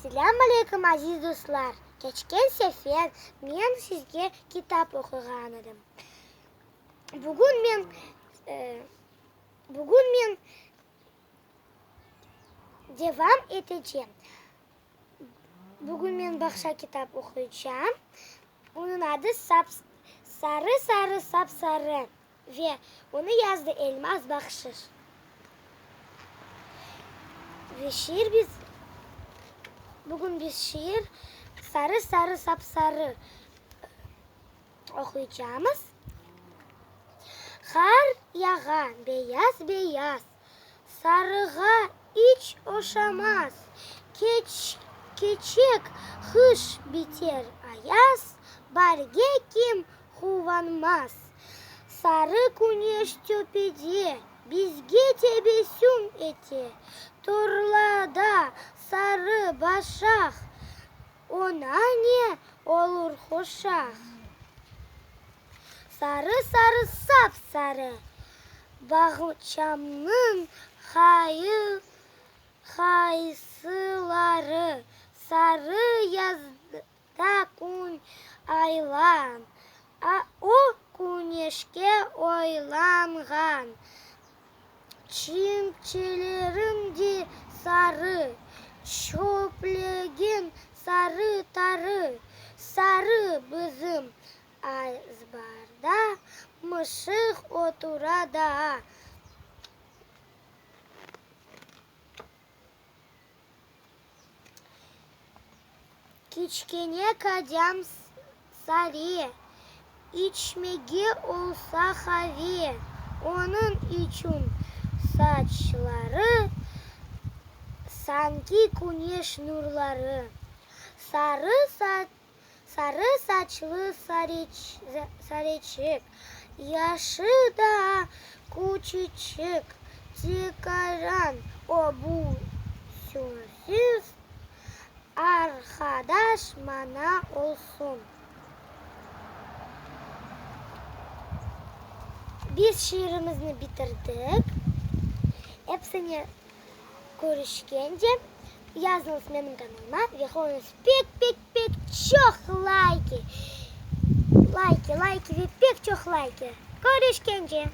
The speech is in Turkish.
Assalamu alaykum aziz dostlar. Geçen sefer men sizge kitap okugan edim. Bugün men devam edeceğim. Bugün men başka kitap okuyacağım. Onun adı Sarı Sarı Sapsarı ve onu yazdı Elmas Bakşır. Ve bugün biz şiir Sarı Sarı Sapsarı okuyacağımız. Kar yağan beyaz beyaz, sarığa hiç oşamaz. Keçek kış biter ayaz, barge kim huvanmaz. Sarı güneş tepede bizge tebessüm eti, torlada sarı başak, ona ne olur hoşak. Sarı sarı sapsarı, bahçamın kayısıları, sarı yazda gün aylan, o güneşke oylangan. Çimçilerim de sarı, çöplegin sarı tarı, sarı bizim azbarda, mışık oturada. Kiçkene kadam sarı, içmege olsa havi, onun için saçları sanki güneş nurları. Sarı saçlı sarıçık, yaşı da küçücük, çıkaran o bu sözsüz arkadaş bana olsun. Biz şiirimizi bitirdik. Hepsini görüşkence yazınız benim kanalıma ve koyunuz pek çok like ve pek çok like. Görüşkence.